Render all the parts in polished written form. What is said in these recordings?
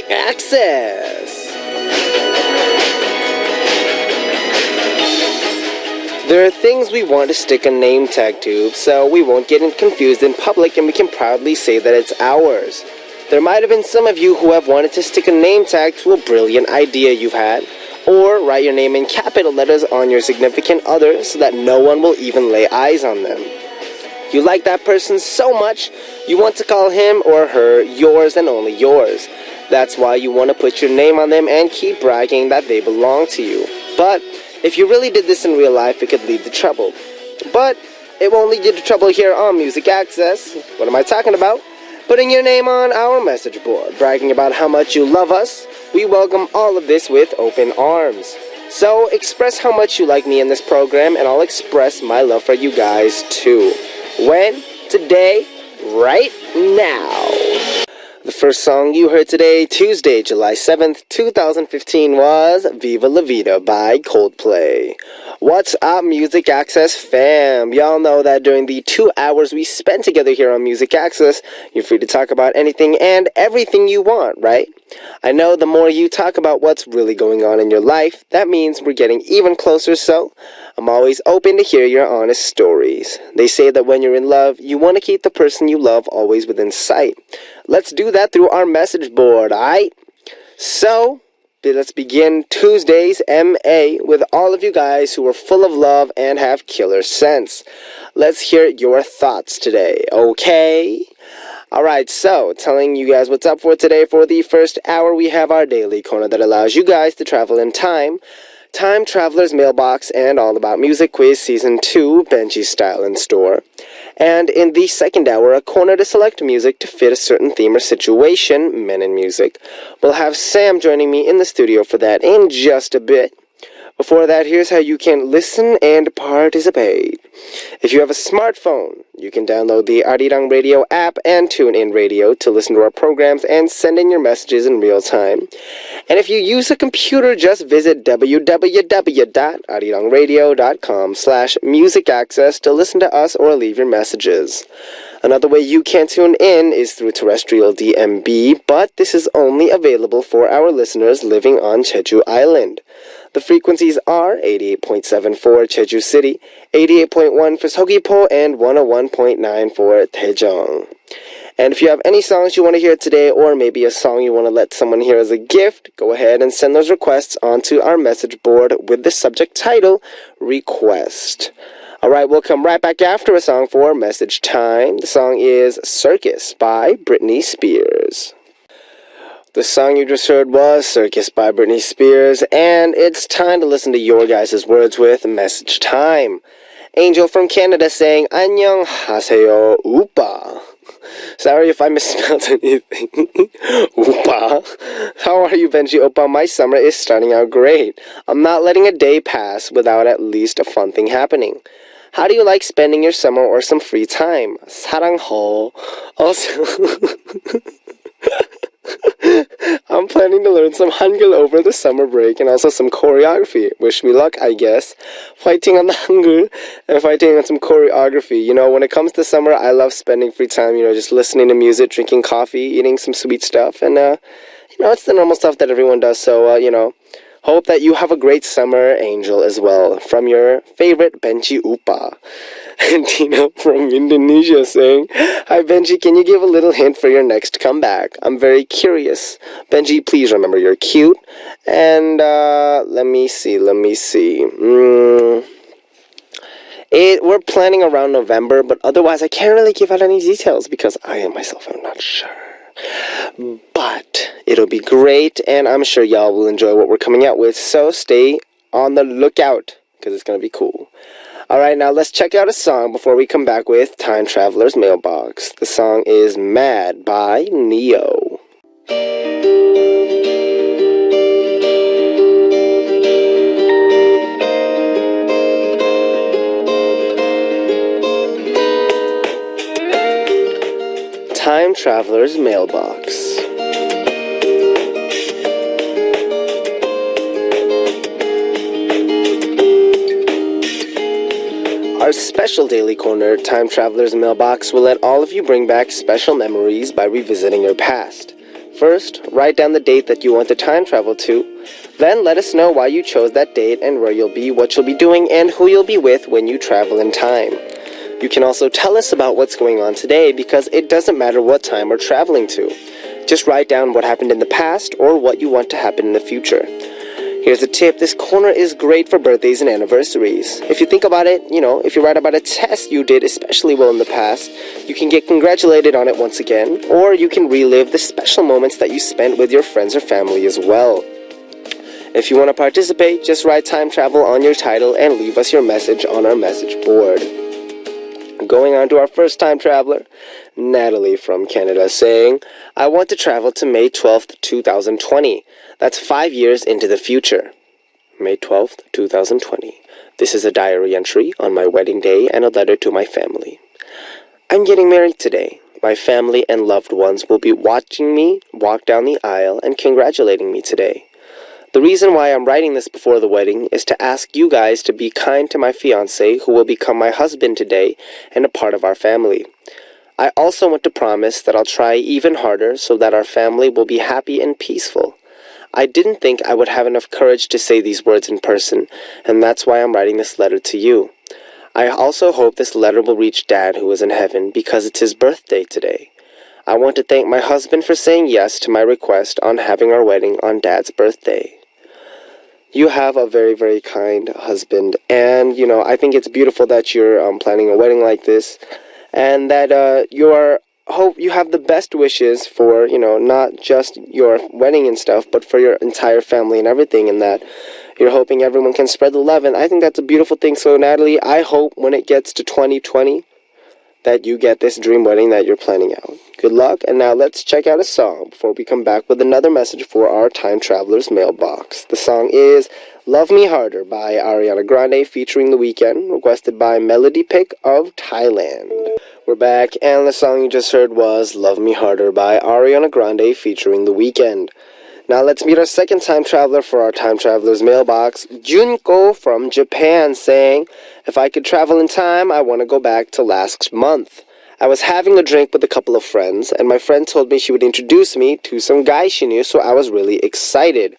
Music Access. There are things we want to stick a name tag to, so we won't get confused in public and we can proudly say that it's ours. There might have been some of you who have wanted to stick a name tag to a brilliant idea you've had, or write your name in capital letters on your significant other so that no one will even lay eyes on them. You like that person so much, you want to call him or her yours and only yours. That's why you want to put your name on them and keep bragging that they belong to you. But if you really did this in real life, it could lead to trouble. But it won't lead you to trouble here on Music Access. What am I talking about? Putting your name on our message board, bragging about how much you love us. We welcome all of this with open arms. So express how much you like me in this program, and I'll express my love for you guys too. When? Today, right now. The first song you heard today, Tuesday, July 7th, 2015, was Viva La Vida by Coldplay. What's up, Music Access fam? Y'all know that during the 2 hours we spent together here on Music Access, you're free to talk about anything and everything you want, right? I know the more you talk about what's really going on in your life, that means we're getting even closer, so I'm always open to hear your honest stories. They say that when you're in love, you want to keep the person you love always within sight. Let's do that through our message board, alright? So, let's begin Tuesday's MA with all of you guys who are full of love and have killer sense. Let's hear your thoughts today, okay? Alright, so, telling you guys what's up for today. For the first hour, we have our daily corner that allows you guys to travel in time. Time Traveler's Mailbox and All About Music Quiz Season 2, Benji Style in Store. And in the second hour, a corner to select music to fit a certain theme or situation, Men in Music. We'll have Sam joining me in the studio for that in just a bit. Before that, here's how you can listen and participate. If you have a smartphone, you can download the Arirang Radio app and tune in radio to listen to our programs and send in your messages in real time. And if you use a computer, just visit www.arirangradio.com/musicaccess to listen to us or leave your messages. Another way you can tune in is through terrestrial DMB, but this is only available for our listeners living on Jeju Island. The frequencies are 88.7 for Jeju City, 88.1 for Seogwipo, and 101.9 for Daejeong. And if you have any songs you want to hear today, or maybe a song you want to let someone hear as a gift, go ahead and send those requests onto our message board with the subject title, Request. Alright, we'll come right back after a song for Message Time. The song is Circus by Britney Spears. The song you just heard was Circus by Britney Spears, and it's time to listen to your guys' words with Message Time. Angel from Canada saying, 안녕하세요, 오빠. Sorry if I misspelled anything. Opa. How are you, Benji? Opa, my summer is starting out great. I'm not letting a day pass without at least a fun thing happening. How do you like spending your summer or some free time? 사랑해. Also, I'm planning to learn some Hangul over the summer break and also some choreography. Wish me luck, I guess. Fighting on the Hangul and fighting on some choreography. You know, when it comes to summer, I love spending free time, just listening to music, drinking coffee, eating some sweet stuff. And, it's the normal stuff that everyone does. So, hope that you have a great summer, Angel, as well. From your favorite Benji Upa. And Tina from Indonesia saying, Hi Benji, can you give a little hint for your next comeback? I'm very curious. Benji, please remember you're cute. And let me see. We're planning around November, but otherwise I can't really give out any details because I myself am not sure. But it'll be great, and I'm sure y'all will enjoy what we're coming out with. So stay on the lookout because it's going to be cool. Alright, now let's check out a song before we come back with Time Traveler's Mailbox. The song is Mad by Neo. Time Traveler's Mailbox. Our special daily corner, Time Traveler's Mailbox, will let all of you bring back special memories by revisiting your past. First, write down the date that you want to time travel to. Then let us know why you chose that date and where you'll be, what you'll be doing, and who you'll be with when you travel in time. You can also tell us about what's going on today because it doesn't matter what time we're traveling to. Just write down what happened in the past or what you want to happen in the future. Here's a tip, this corner is great for birthdays and anniversaries. If you think about it, if you write about a test you did especially well in the past, you can get congratulated on it once again, or you can relive the special moments that you spent with your friends or family as well. If you want to participate, just write time travel on your title and leave us your message on our message board. Going on to our first time traveler, Natalie from Canada, saying, I want to travel to May 12th, 2020. That's 5 years into the future. May 12th, 2020. This is a diary entry on my wedding day and a letter to my family. I'm getting married today. My family and loved ones will be watching me walk down the aisle and congratulating me today. The reason why I'm writing this before the wedding is to ask you guys to be kind to my fiancé, who will become my husband today and a part of our family. I also want to promise that I'll try even harder so that our family will be happy and peaceful. I didn't think I would have enough courage to say these words in person, and that's why I'm writing this letter to you. I also hope this letter will reach Dad, who is in heaven, because it's his birthday today. I want to thank my husband for saying yes to my request on having our wedding on Dad's birthday. You have a very, very kind husband, and, I think it's beautiful that you're planning a wedding like this, and that hope you have the best wishes for, not just your wedding and stuff, but for your entire family and everything, and that you're hoping everyone can spread the love, and I think that's a beautiful thing. So, Natalie, I hope when it gets to 2020 that you get this dream wedding that you're planning out. Good luck, and now let's check out a song before we come back with another message for our Time Traveler's mailbox. The song is Love Me Harder by Ariana Grande featuring The Weeknd, requested by Melody Pick of Thailand. We're back, and the song you just heard was Love Me Harder by Ariana Grande featuring The Weeknd. Now let's meet our second time traveler for our Time Traveler's mailbox, Junko from Japan, saying, if I could travel in time, I want to go back to last month. I was having a drink with a couple of friends, and my friend told me she would introduce me to some guy she knew, so I was really excited.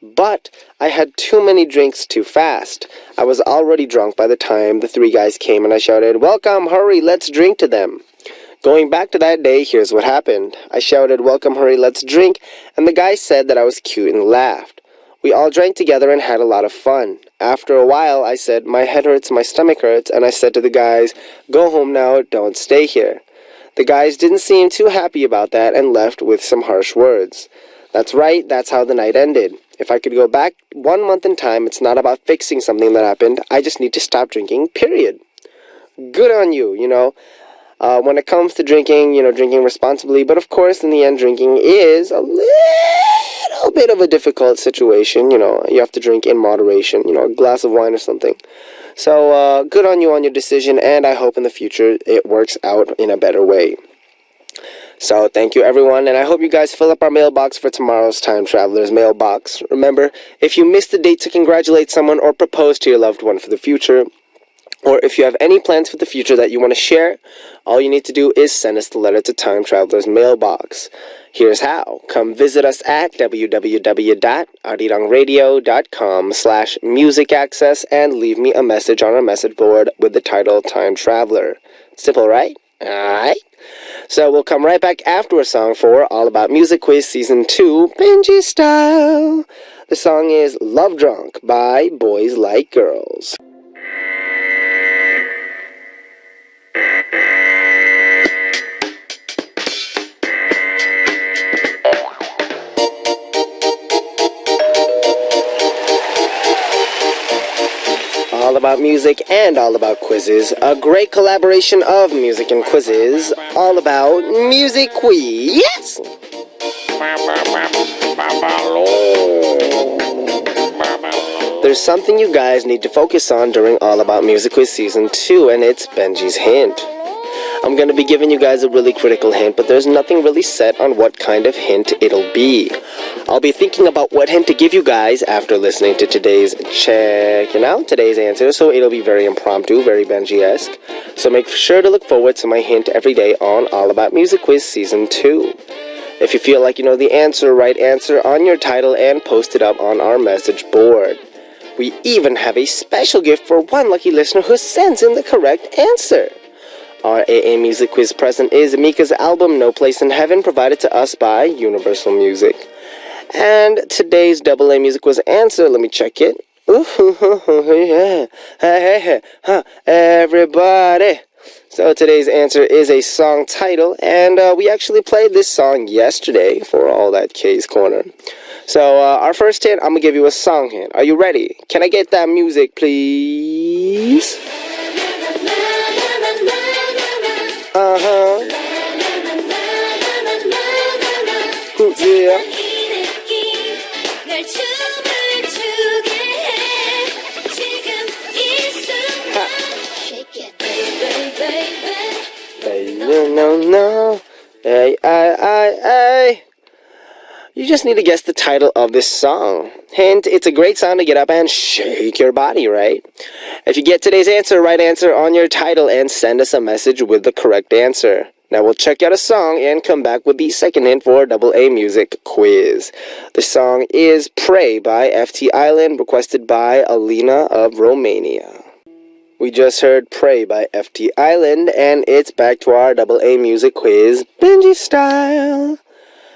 But I had too many drinks too fast. I was already drunk by the time the three guys came, and I shouted, welcome, hurry, let's drink to them. Going back to that day, here's what happened. I shouted, welcome, hurry, let's drink, and the guy said that I was cute and laughed. We all drank together and had a lot of fun. After a while, I said, my head hurts, my stomach hurts, and I said to the guys, go home now, don't stay here. The guys didn't seem too happy about that and left with some harsh words. That's right, that's how the night ended. If I could go back 1 month in time, it's not about fixing something that happened. I just need to stop drinking, period. Good on you, when it comes to drinking, drinking responsibly. But of course, in the end, drinking is a little bit of a difficult situation. You have to drink in moderation, a glass of wine or something. So good on you on your decision, and I hope in the future it works out in a better way. So thank you, everyone, and I hope you guys fill up our mailbox for tomorrow's Time Traveler's mailbox. Remember, if you missed the date to congratulate someone or propose to your loved one for the future, or if you have any plans for the future that you want to share, all you need to do is send us the letter to Time Traveler's mailbox. Here's how. Come visit us at www.arirangradio.com/musicaccess and leave me a message on our message board with the title Time Traveler. Simple, right? Alright. So we'll come right back after a song for All About Music Quiz Season 2, Benji style. The song is Love Drunk by Boys Like Girls. All about music and all about quizzes. A great collaboration of music and quizzes. All about Music Quiz. Yes! There's something you guys need to focus on during All About Music Quiz Season 2, and it's Benji's hint. I'm going to be giving you guys a really critical hint, but there's nothing really set on what kind of hint it'll be. I'll be thinking about what hint to give you guys after listening to today's answer, so it'll be very impromptu, very Benji-esque. So make sure to look forward to my hint every day on All About Music Quiz Season 2. If you feel like you know the answer, write answer on your title and post it up on our message board. We even have a special gift for one lucky listener who sends in the correct answer. Our AA Music Quiz present is Mika's album No Place in Heaven, provided to us by Universal Music. And today's AA Music Quiz answer, let me check it. Yeah. Everybody. So today's answer is a song title, and we actually played this song yesterday for all that K's Corner. So our first hint, I'm going to give you a song hint. Are you ready? Can I get that music, please? Uh-huh. Yeah. No. Hey. You just need to guess the title of this song. Hint, it's a great song to get up and shake your body, right? If you get today's answer, write answer on your title and send us a message with the correct answer. Now we'll check out a song and come back with the second hint for AA Music Quiz. The song is Pray by FT Island, requested by Alina of Romania. We just heard Pray by FT Island, and it's back to our AA Music Quiz, Benji style.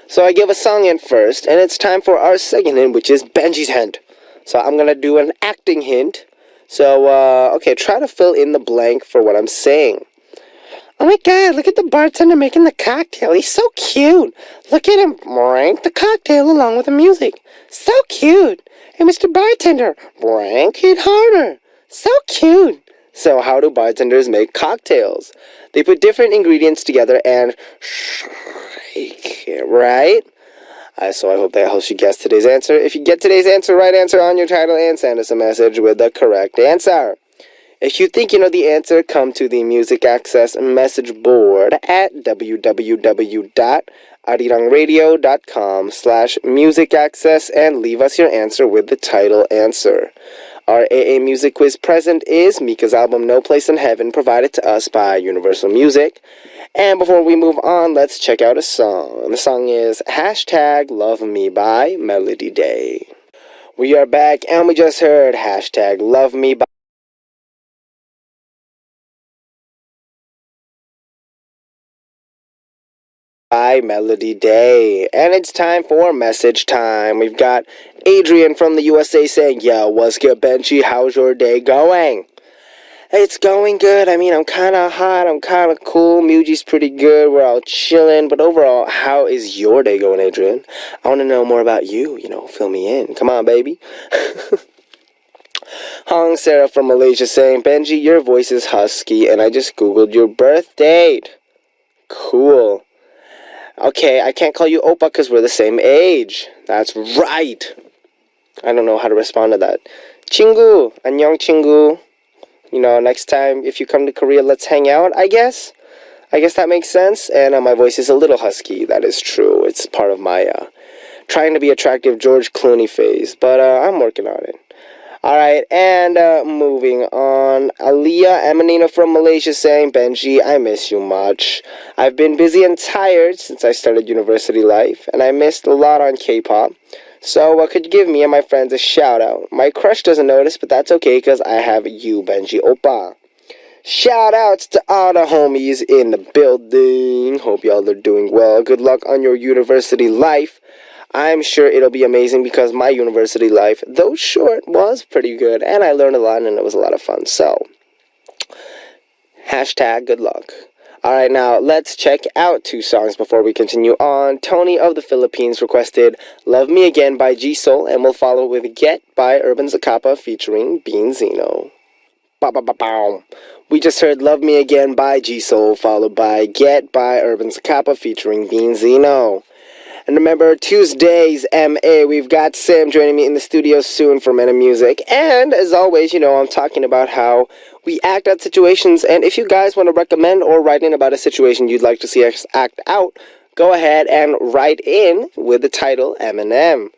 So I give a song hint first, and it's time for our second hint, which is Benji's hint. So I'm going to do an acting hint. So, okay, try to fill in the blank for what I'm saying. Oh my god, look at the bartender making the cocktail. He's so cute. Look at him rank the cocktail along with the music. So cute. Hey, Mr. Bartender, rank it harder. So cute. So how do bartenders make cocktails? They put different ingredients together and shake it, right? So I hope that helps you guess today's answer. If you get today's answer, write answer on your title and send us a message with the correct answer. If you think you know the answer, come to the Music Access message board at www.arirangradio.com/musicaccess and leave us your answer with the title answer. Our AA Music Quiz present is Mika's album No Place in Heaven, provided to us by Universal Music. And before we move on, let's check out a song. The song is #Love Me by Melody Day. We are back, and we just heard #Love Me by Melody Day. And it's time for message time. We've got Adrian from the USA saying, yo, what's good, Benji? How's your day going? It's going good. I mean, I'm kind of hot. I'm kind of cool. Muji's pretty good. We're all chilling. But overall, how is your day going, Adrian? I want to know more about you. Fill me in. Come on, baby. Hong Sarah from Malaysia saying, Benji, your voice is husky, and I just Googled your birth date. Cool. Okay, I can't call you Oppa because we're the same age. That's right. I don't know how to respond to that. Chingu. Annyeong, Chingu. Next time, if you come to Korea, let's hang out, I guess. I guess that makes sense. And my voice is a little husky. That is true. It's part of my trying to be attractive George Clooney phase. But I'm working on it. Alright, and moving on. Aliyah Emanina from Malaysia saying, Benji, I miss you much. I've been busy and tired since I started university life, and I missed a lot on K-pop. So could you give me and my friends a shout out? My crush doesn't notice, but that's okay because I have you, Benji Oppa. Shout outs to all the homies in the building. Hope y'all are doing well. Good luck on your university life. I'm sure it'll be amazing because my university life, though short, was pretty good. And I learned a lot and it was a lot of fun. So, #good luck. Alright, now let's check out two songs before we continue on. Tony of the Philippines requested Love Me Again by G-Soul, and we'll follow with Get by Urban Zacapa featuring Bean Zeno. Ba-ba-ba-bow. We just heard Love Me Again by G-Soul, followed by Get by Urban Zacapa featuring Bean Zeno. And remember, Tuesdays, MA, we've got Sam joining me in the studio soon for Men of Music. And as always, I'm talking about how we act out situations. And if you guys want to recommend or write in about a situation you'd like to see us act out, go ahead and write in with the title Eminem.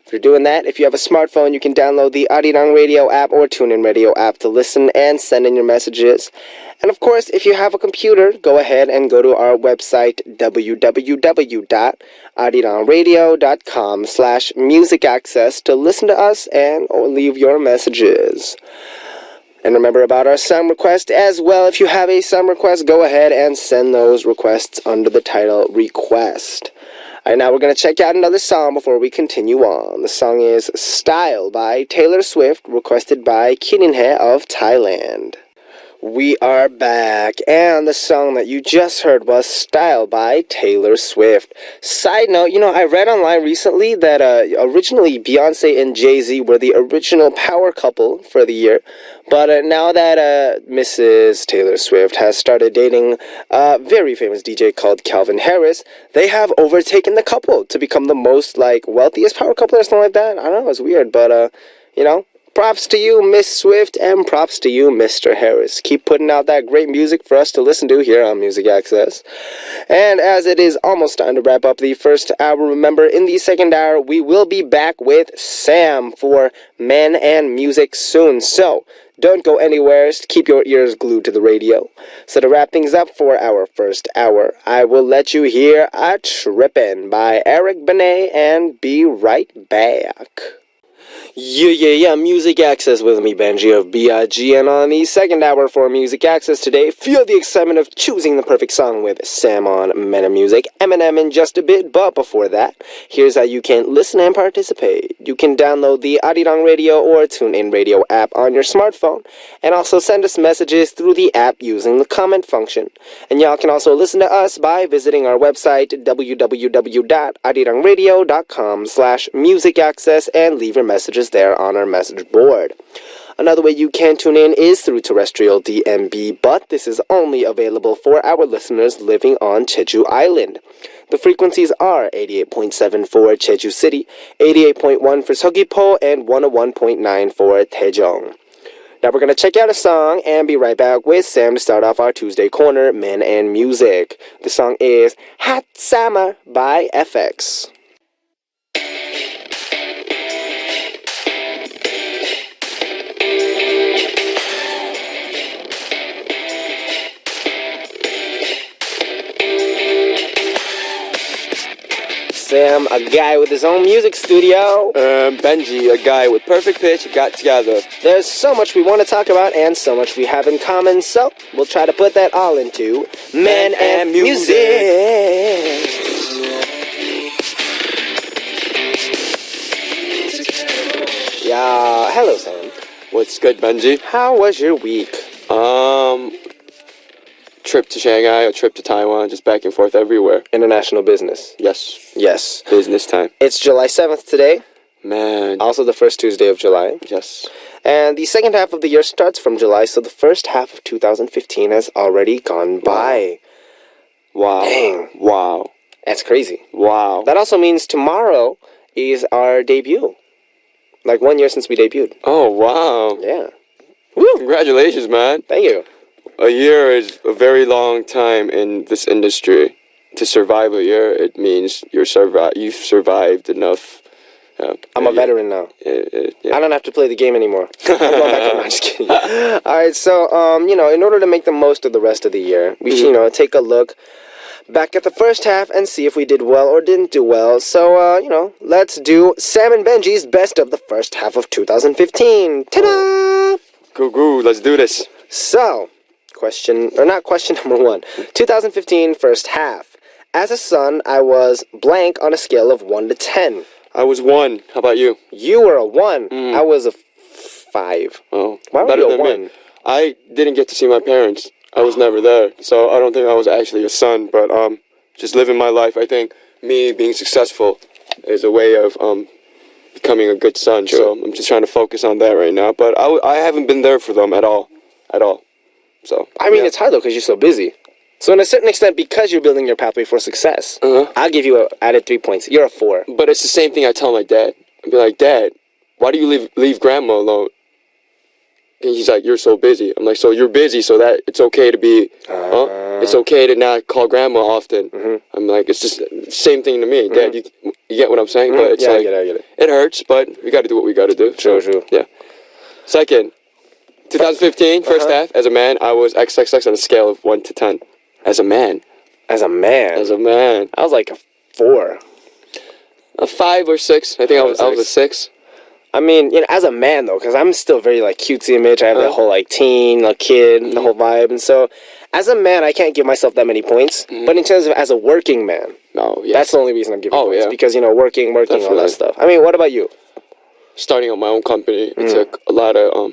If you're doing that, if you have a smartphone, you can download the Arirang Radio app or TuneIn Radio app to listen and send in your messages. And of course, if you have a computer, go ahead and go to our website, www.arirangradio.com/music access to listen to us and or leave your messages. And remember about our song request as well. If you have a song request, go ahead and send those requests under the title Request. All right, now we're going to check out another song before we continue on. The song is Style by Taylor Swift, requested by Kininhe of Thailand. We are back, and the song that you just heard was Style by Taylor Swift. Side note, I read online recently that originally Beyonce and Jay-Z were the original power couple for the year, but now that Mrs. Taylor Swift has started dating a very famous DJ called Calvin Harris, they have overtaken the couple to become the most, wealthiest power couple or something like that. I don't know, it's weird, but, props to you, Miss Swift, and props to you, Mr. Harris. Keep putting out that great music for us to listen to here on Music Access. And as it is almost time to wrap up the first hour, remember, in the second hour, we will be back with Sam for Men and Music soon. So, don't go anywhere. Keep your ears glued to the radio. So to wrap things up for our first hour, I will let you hear A Trippin' by Eric Benet and be right back. Yeah, Music Access with me, Benji of B.I.G. And on the second hour for Music Access today, feel the excitement of choosing the perfect song with Sam on Men and Music, Eminem in just a bit. But before that, here's how you can listen and participate. You can download the Arirang Radio or TuneIn Radio app on your smartphone, and also send us messages through the app using the comment function. And y'all can also listen to us by visiting our website, www.arirangradio.com/music access, and leave your messages there on our message board. Another way you can tune in is through terrestrial DMB, but this is only available for our listeners living on Jeju Island. The frequencies are 88.7 for Jeju City, 88.1 for Seogwipo, and 101.9 for Daejeong. Now we're going to check out a song and be right back with Sam to start off our Tuesday corner, Men and Music. The song is Hot Summer by FX. Sam, a guy with his own music studio. Benji, a guy with perfect pitch, got together. There's so much we want to talk about and so much we have in common, so we'll try to put that all into Men and Music. Yeah, hello Sam. What's good, Benji? How was your week? Trip to Shanghai, a trip to Taiwan, just back and forth everywhere. International business. Yes. Business time. It's July 7th today. Man. Also the first Tuesday of July. Yes. And the second half of the year starts from July, so the first half of 2015 has already gone by. Wow. Dang. Wow. That's crazy. Wow. That also means tomorrow is our debut. 1 year since we debuted. Oh, wow. Yeah. Woo! Congratulations, man. Thank you. A year is a very long time in this industry. To survive a year, it means you've survived enough. I'm a veteran now. Yeah. I don't have to play the game anymore. I'm going back home. I'm just kidding. All right, so, in order to make the most of the rest of the year, we should, take a look back at the first half and see if we did well or didn't do well. So, let's do Sam and Benji's best of the first half of 2015. Ta-da! Goo, let's do this. So, not question number one. 2015 first half. As a son, I was blank on a scale of 1 to 10. I was 1. How about you? You were a 1. I was a 5. Oh, why were you a 1? Me. I didn't get to see my parents. I was never there, so I don't think I was actually a son. But just living my life. I think me being successful is a way of becoming a good son. True. So I'm just trying to focus on that right now. But I haven't been there for them at all. So I mean, it's hard though because you're so busy. So in a certain extent, because you're building your pathway for success, I'll give you added 3 points. You're a 4. But it's the same thing I tell my dad. I'd be like, Dad, why do you leave Grandma alone? And he's like, you're so busy. I'm like, so you're busy, so that it's okay to be, It's okay to not call grandma often. I'm like, it's just the same thing to me. Dad, you get what I'm saying? But it's I like, get it. it hurts, but we got to do what we got to do. True. Yeah. Second, 2015, first half, as a man, I was XXX on a scale of 1 to 10. As a man. As a man, I was like a 4. A 5 or 6. I think I was a 6. I mean, as a man though, because I'm still very like cutesy image. I have that whole like teen, like kid, the whole vibe, and so as a man, I can't give myself that many points. But in terms of as a working man, that's the only reason I'm giving points because working, Definitely. all that stuff. I mean, what about you? Starting up my own company, it took a lot of.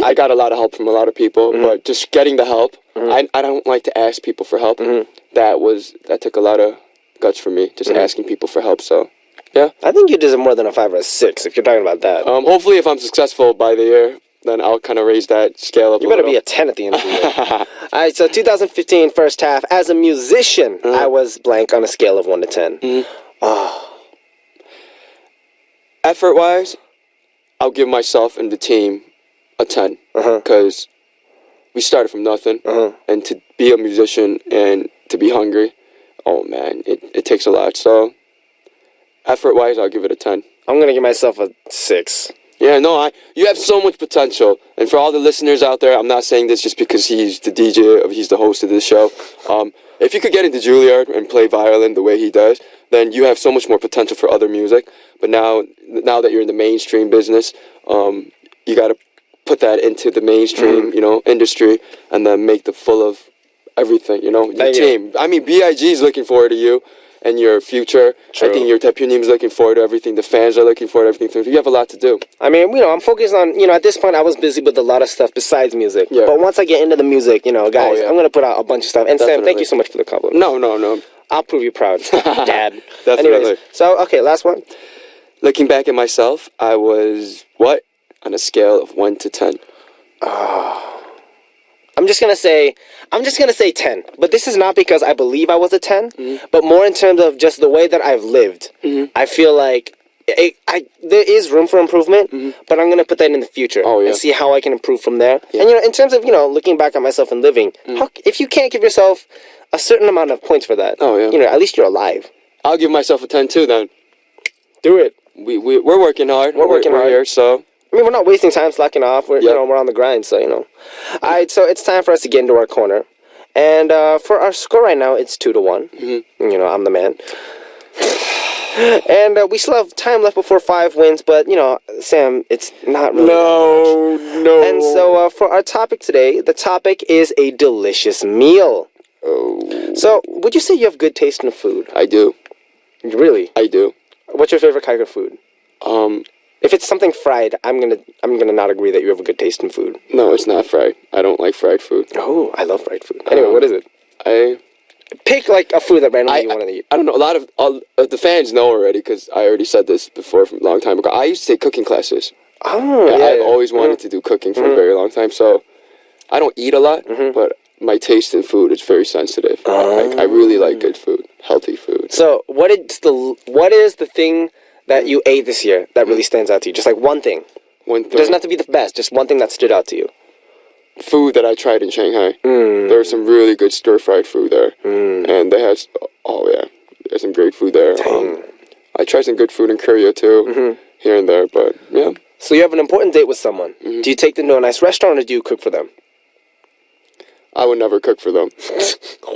I got a lot of help from a lot of people, but just getting the help, I don't like to ask people for help. That took a lot of guts for me, just asking people for help. So. Yeah, I think you deserve more than a 5 or a 6 if you're talking about that. Hopefully, if I'm successful by the year, then I'll kind of raise that scale up. You better be a 10 at the end of the year. All right, so 2015 first half. As a musician, I was blank on a scale of 1 to 10. Effort-wise, I'll give myself and the team a 10 because we started from nothing, and to be a musician and to be hungry, oh man, it takes a lot. So. Effort-wise, I'll give it a 10. I'm going to give myself a 6. Yeah, no, you have so much potential. And for all the listeners out there, I'm not saying this just because he's the DJ, he's the host of this show. If you could get into Juilliard and play violin the way he does, then you have so much more potential for other music. But now that you're in the mainstream business, you got to put that into the mainstream, industry, and then make the full of everything, your team. I mean, B.I.G. is looking forward to you. And your future. True. I think your team is looking forward to everything. The fans are looking forward to everything. So you have a lot to do. I mean, I'm focused on, at this point I was busy with a lot of stuff besides music. Yeah. But once I get into the music, guys, I'm going to put out a bunch of stuff. And Definitely. Sam, thank you so much for the compliment. No. I'll prove you proud, Dad. Definitely. Anyways, so, okay, last one. Looking back at myself, I was, on a scale of 1 to 10? I'm just gonna say 10, but this is not because I believe I was a 10, but more in terms of just the way that I've lived. I feel like there is room for improvement, but I'm gonna put that in the future and see how I can improve from there. Yeah. And in terms of looking back at myself and living, if you can't give yourself a certain amount of points for that, at least you're alive. I'll give myself a 10 too. Then do it. We're working hard. We're working hard here, so. I mean, we're not wasting time slacking off. We're we're on the grind, so All right, so it's time for us to get into our corner, and for our score right now, it's 2-1. I'm the man, and we still have time left before 5 wins. But Sam, it's not really. No. And so for our topic today, the topic is a delicious meal. Oh. So, would you say you have good taste in food? I do. Really? I do. What's your favorite kind of food? If it's something fried, I'm gonna not agree that you have a good taste in food. No, it's not fried. I don't like fried food. Oh, I love fried food. Anyway, what is it? Pick like a food that randomly you want to eat. I don't know. A lot of the fans know already because I already said this before from a long time ago. I used to take cooking classes. Oh, I've always wanted to do cooking for a very long time. So I don't eat a lot, but my taste in food is very sensitive. I really like good food, healthy food. So what is the thing that you ate this year that really stands out to you? Just like one thing. One thing. It doesn't have to be the best. Just one thing that stood out to you. Food that I tried in Shanghai. There was some really good stir-fried food there. And they had, there's some great food there. I tried some good food in Korea too, here and there, but yeah. So you have an important date with someone. Do you take them to a nice restaurant or do you cook for them? I would never cook for them.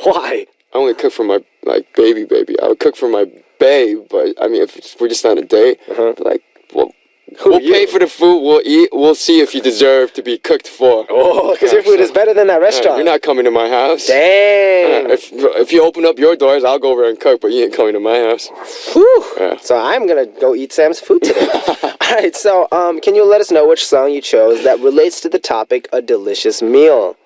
Why? I only cook for my baby. I would cook for my babe, but I mean, if we're just on a date, we'll pay for the food. We'll eat. We'll see if you deserve to be cooked for. Oh, because your food is better than that restaurant. You're not coming to my house. Dang. If you open up your doors, I'll go over and cook, but you ain't coming to my house. Whew. Yeah. So I'm gonna go eat Sam's food today. All right. So can you let us know which song you chose that relates to the topic, a delicious meal?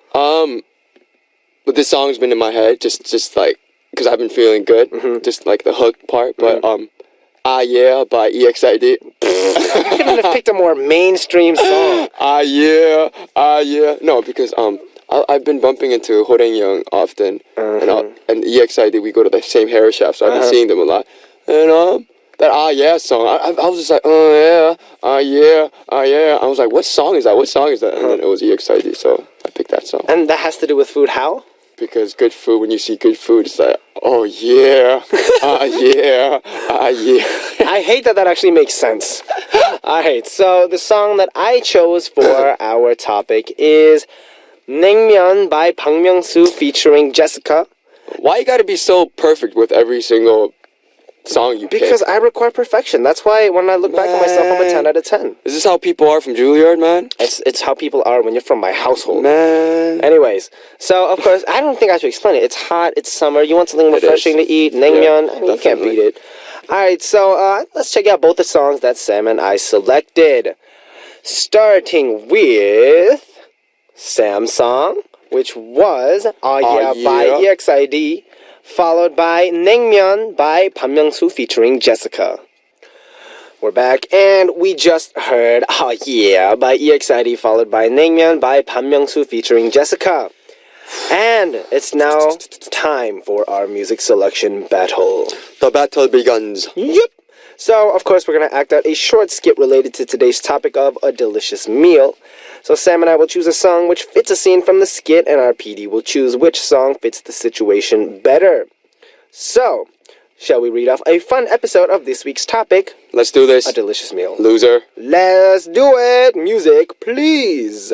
But this song's been in my head just like because I've been feeling good, just like the hook part. But Ah Yeah by EXID. You couldn't have picked a more mainstream song. Ah Yeah. No, because I've been bumping into Horeng Young often, and EXID, we go to the same hair shop, so I've been seeing them a lot. And that Ah Yeah song, I was just like, oh yeah, Ah Yeah, Ah Yeah. I was like, what song is that? And then it was EXID, so I picked that song. And that has to do with food. How? Because good food, when you see good food, it's like, oh yeah, yeah, yeah. I hate that actually makes sense. Alright, so the song that I chose for our topic is 냉면 by Bang Myung-soo featuring Jessica. Why you gotta be so perfect with every single song you pick? Because I require perfection. That's why when I look back at myself, I'm a 10 out of 10. Is this how people are from Juilliard, man? It's how people are when you're from my household. Man. Anyways, so of course, I don't think I should explain it. It's hot, it's summer, you want something refreshing to eat, naengmyeon, I mean, you can't beat it. Alright, so let's check out both the songs that Sam and I selected. Starting with Sam's song, which was Yeah by EXID, followed by 냉면 by Bang Myung-soo featuring Jessica. We're back, and we just heard Yeah by EXID, followed by 냉면 by Bang Myung-soo featuring Jessica. And it's now time for our music selection battle. The battle begins. Yep. So, of course, we're going to act out a short skit related to today's topic of a delicious meal. So Sam and I will choose a song which fits a scene from the skit, and our PD will choose which song fits the situation better. So, shall we read off a fun episode of this week's topic? Let's do this. A delicious meal. Loser. Let's do it. Music, please.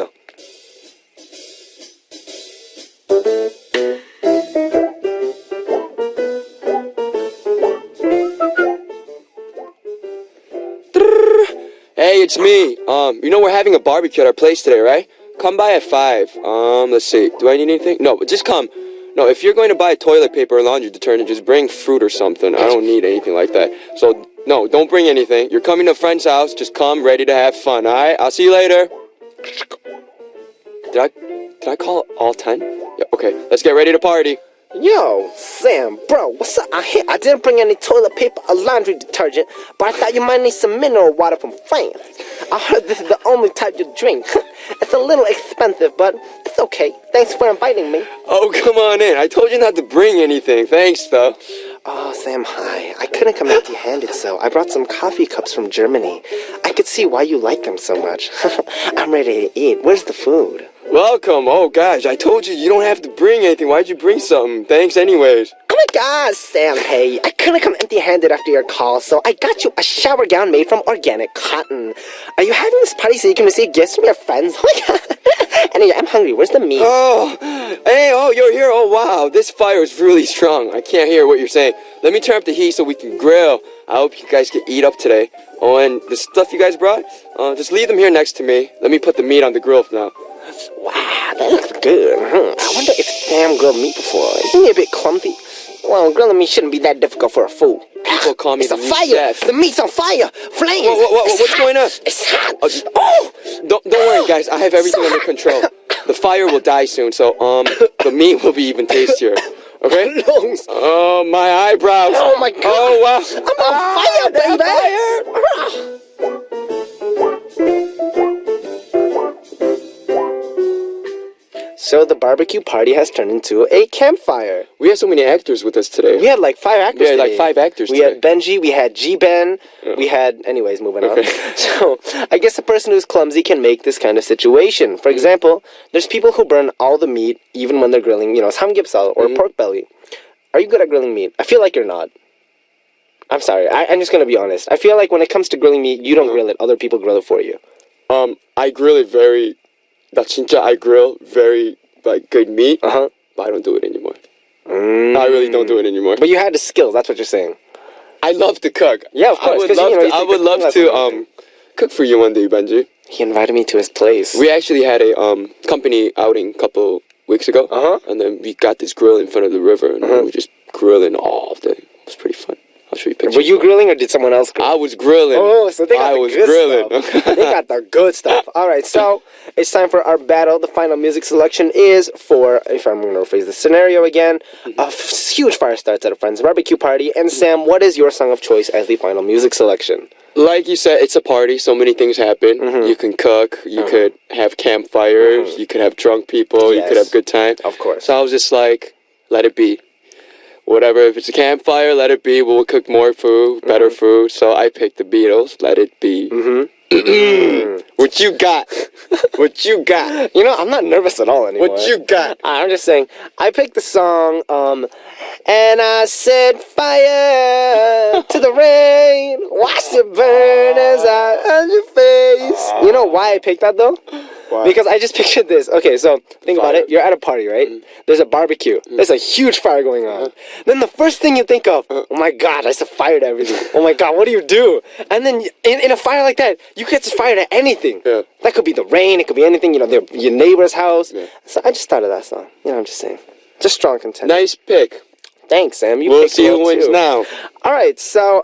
Hey, it's me. You know we're having a barbecue at our place today, right? Come by at 5. Let's see. Do I need anything? No, but just come. No, if you're going to buy toilet paper or laundry detergent, just bring fruit or something. I don't need anything like that. So, no, don't bring anything. You're coming to a friend's house. Just come ready to have fun, alright? I'll see you later. Did I call all 10? Yeah, okay. Let's get ready to party. Yo, Sam, bro, what's up? I didn't bring any toilet paper or laundry detergent, but I thought you might need some mineral water from France. I heard this is the only type you drink. It's a little expensive, but it's okay. Thanks for inviting me. Oh, come on in. I told you not to bring anything. Thanks, though. Oh, Sam, hi. I couldn't come empty-handed, so I brought some coffee cups from Germany. I could see why you like them so much. I'm ready to eat. Where's the food? Welcome. Oh, gosh, I told you don't have to bring anything. Why'd you bring something? Thanks anyways. Oh my god, Sam, hey. I couldn't come empty-handed after your call, so I got you a shower gown made from organic cotton. Are you having this party so you can receive gifts from your friends? Oh my god. Anyway, I'm hungry. Where's the meat? Oh, hey, oh, you're here. Oh, wow, this fire is really strong. I can't hear what you're saying. Let me turn up the heat so we can grill. I hope you guys can eat up today. Oh, and the stuff you guys brought, just leave them here next to me. Let me put the meat on the grill for now. Wow, that looks good. I wonder if Sam grilled meat before. Isn't he a bit clumpy? Well, grilling meat shouldn't be that difficult for a fool. People call me it's the a meat fire. chef. The meat's on fire. Flames. What's going on? It's hot. Oh! Don't worry, guys. I have everything under control. The fire will die soon, so the meat will be even tastier. Okay? Oh, my eyebrows. Oh my god. Oh wow. I'm on fire, baby. So the barbecue party has turned into a campfire. We had so many actors with us today. We had like 5 actors today. like 5 actors We had Benji, we had G-Ben, we had... Anyways, moving on. So, I guess a person who's clumsy can make this kind of situation. For example, there's people who burn all the meat, even when they're grilling, samgyeopsal or pork belly. Are you good at grilling meat? I feel like you're not. I'm sorry. I'm just going to be honest. I feel like when it comes to grilling meat, you don't grill it. Other people grill it for you. I grill it very... I grill very... good meat, but I don't do it anymore. I really don't do it anymore. But you had the skills, that's what you're saying. I love to cook. Yeah, of course. I would love to cook for you one day, Benji. He invited me to his place. We actually had a company outing a couple weeks ago, and then we got this grill in front of the river, and we were just grilling all day. It was pretty fun. I'll show you pictures. Were you grilling or did someone else grill? I was grilling. Oh, so they got the good stuff. They got the good stuff. All right, so it's time for our battle. The final music selection is for, if I'm going to rephrase the scenario again, a huge fire starts at a friend's barbecue party. And Sam, what is your song of choice as the final music selection? Like you said, it's a party. So many things happen. You can cook. You could have campfires. You could have drunk people. You could have good time. Of course. So I was just like, let it be. Whatever, if it's a campfire, let it be. We'll cook more food, better food. So I picked the Beatles, Let It Be. What you got? What you got? You know, I'm not nervous at all anymore. What you got? I'm just saying, I picked the song, and I set fire to the rain, watch it burn as I on your face. You know why I picked that, though? Why? Because I just pictured this. Okay, so think about it. You're at a party, right? There's a barbecue. There's a huge fire going on. Then the first thing you think of, oh my God, I set fire to everything. Oh my God, what do you do? And then in a fire like that, you can set fire to anything. Yeah. That could be the rain. It could be anything. You know, your neighbor's house. Yeah. So I just thought of that song. You know, I'm just saying. Just strong content. Nice pick. Thanks, Sam. We'll see who wins now. All right, so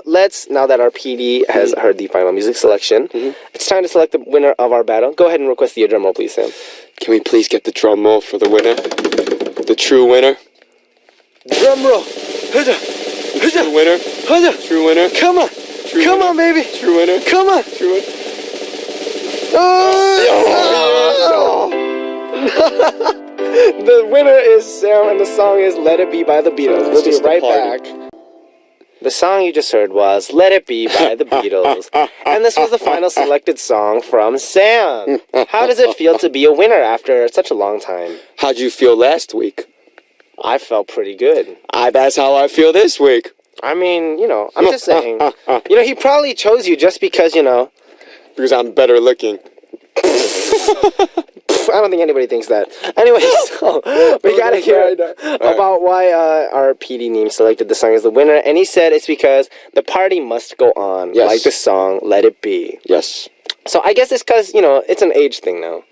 let's, now that our PD has heard the final music selection, it's time to select the winner of our battle. Go ahead and request the drum roll, please, Sam. Can we please get the drum roll for the winner? The true winner? Drum roll. True winner? True winner? Come on. True Come winner? on, baby. True winner? Come on. True winner? The winner is Sam, and the song is Let It Be by the Beatles. We'll be right back. The song you just heard was Let It Be by the Beatles. And this was the final selected song from Sam. How does it feel to be a winner after such a long time? How'd you feel last week? I felt pretty good. That's how I feel this week. I mean, you know, I'm just saying. You know, he probably chose you just because, you know. Because I'm better looking. I don't think anybody thinks that. Anyway, so we gotta hear about why our PD Neem selected the song as the winner, and he said it's because the party must go on, like the song "Let It Be." Yes. So I guess it's because it's an age thing now.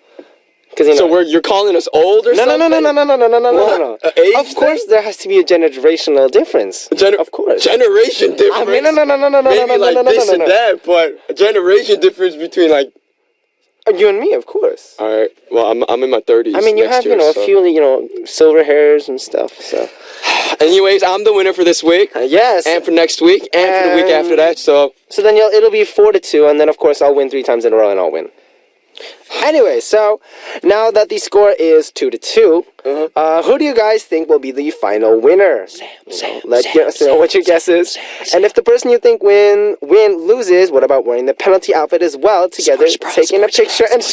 You know, so you're calling us old or something? No. Of course, there has to be a generational difference. Of course, generation difference. I mean, no. Maybe like this and that, but a generation difference between like. You and me, of course. All right. Well, I'm in my 30s. I mean, you have, a few, silver hairs and stuff, so. Anyways, I'm the winner for this week. Yes. And for next week, and for the week after that, so. So then it'll be 4-2, and then, of course, I'll win 3 times in a row, and I'll win. Anyway, so now that the score is 2-2, who do you guys think will be the final winner? Sam. Let's know what your guess is. And if the person you think win loses, what about wearing the penalty outfit as well? Together, taking a picture and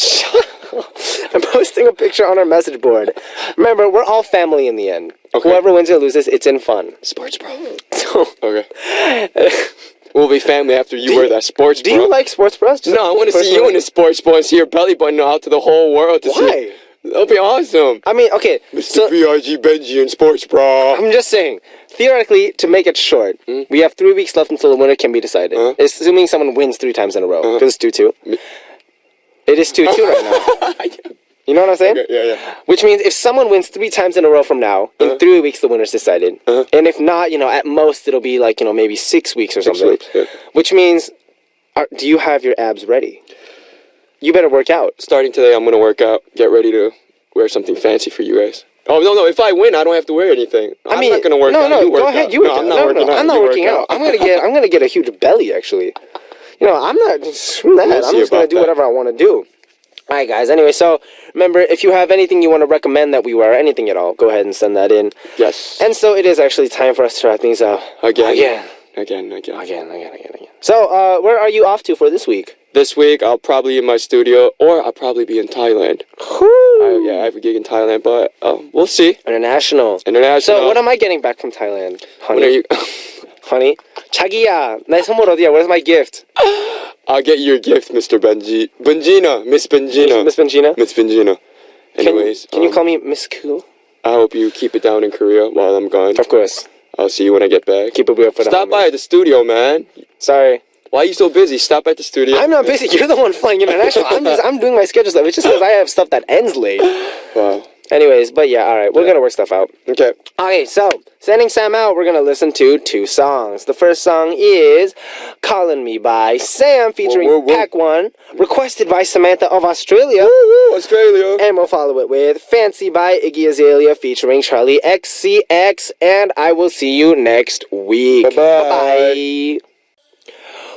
posting a picture on our message board. Remember, we're all family in the end. Okay. Whoever wins or loses, it's in fun. Sports bra. So, okay. We'll be family after you wear that sports bra. Do you like sports bras? No, I want to see you in a sports bra and see your belly button out to the whole world to see. Why? That'll be awesome. I mean, okay. Mr. DJ Benji in sports bra. I'm just saying, theoretically, to make it short, we have 3 weeks left until the winner can be decided. Assuming someone wins 3 times in a row, because it's 2-2. It is 2-2 right now. You know what I'm saying? Okay, yeah. Which means if someone wins 3 times in a row from now, in 3 weeks the winner's decided. And if not, at most it'll be like, maybe 6 weeks or something. 6 weeks, yeah. Which means, do you have your abs ready? You better work out. Starting today, I'm going to work out. Get ready to wear something fancy for you guys. Oh, no. If I win, I don't have to wear anything. I'm not going to work out. No, go ahead. You work out. I'm not working out. I'm going to get a huge belly, actually. I'm not, screw that. I'm just going to do whatever I want to do. Alright guys, anyway, so remember, if you have anything you want to recommend that we wear, anything at all, go ahead and send that in. Yes. And so it is actually time for us to wrap things up. Again. So, where are you off to for this week? This week, I'll probably be in my studio, or I'll probably be in Thailand. I have a gig in Thailand, but we'll see. International. So, what am I getting back from Thailand, honey? What are you... Honey? Chagiya, 내 선물 어디야? Where's my gift? I'll get you your gift, Mr. Benji. Miss Benjina. Anyways. Can you call me Miss Cool? I hope you keep it down in Korea while I'm gone. Of course. I'll see you when I get back. Keep it real for the Stop by at the studio, man. Sorry. Why are you so busy? Stop at the studio. I'm not busy. You're the one flying international. I'm doing my schedule stuff. It's just because I have stuff that ends late. Wow. Anyways, but yeah, alright. We're going to work stuff out. Okay. Okay, so, sending Sam out, we're going to listen to 2 songs. The first song is Callin' Me by Sam featuring Pac 1, requested by Samantha of Australia. Australia. And we'll follow it with Fancy by Iggy Azalea featuring Charlie XCX. And I will see you next week. Bye-bye.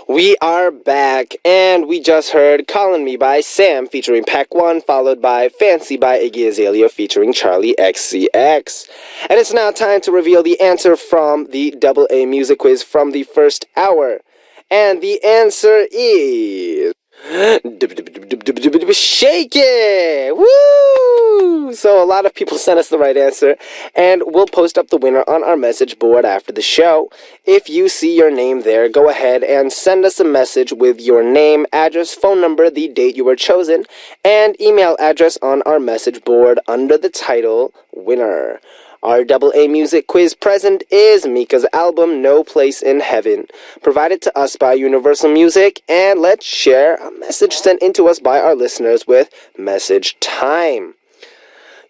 We are back, and we just heard Callin' Me by Sam featuring Pac 1, followed by Fancy by Iggy Azalea featuring Charlie XCX. And it's now time to reveal the answer from the AA Music Quiz from the first hour. And the answer is... Shake it! Woo! So a lot of people sent us the right answer, and we'll post up the winner on our message board after the show. If you see your name there, go ahead and send us a message with your name, address, phone number, the date you were chosen, and email address on our message board under the title Winner. Our AA music quiz present is Mika's album No Place in Heaven, provided to us by Universal Music, and let's share a message sent into us by our listeners with message time.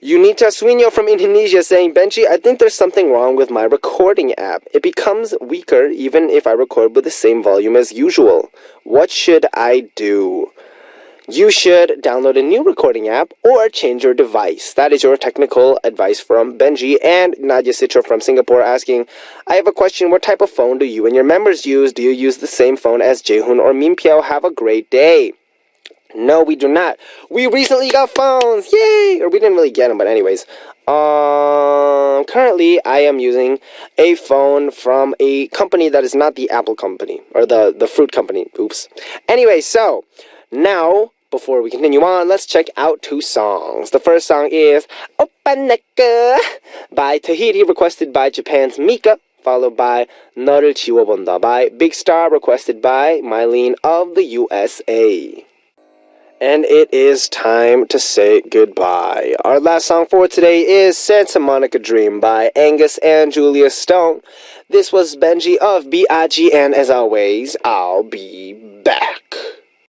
Unita Suino from Indonesia saying, Benji, I think there's something wrong with my recording app. It becomes weaker even if I record with the same volume as usual. What should I do? You should download a new recording app or change your device. That is your technical advice from Benji. And Nadia Citro from Singapore asking, I have a question. What type of phone do you and your members use? Do you use the same phone as Jaehoon or Minpyo? Have a great day. No, we do not. We recently got phones. Yay! Or we didn't really get them, but anyways. Currently, I am using a phone from a company that is not the Apple company. Or the fruit company. Oops. Anyway, so now, before we continue on, let's check out two songs. The first song is Oppaneka by Tahiti, requested by Japan's Mika, followed by 너를 지워본다 by Big Star, requested by Mylene of the USA. And it is time to say goodbye. Our last song for today is Santa Monica Dream by Angus and Julia Stone. This was Benji of BIG, and as always, I'll be back.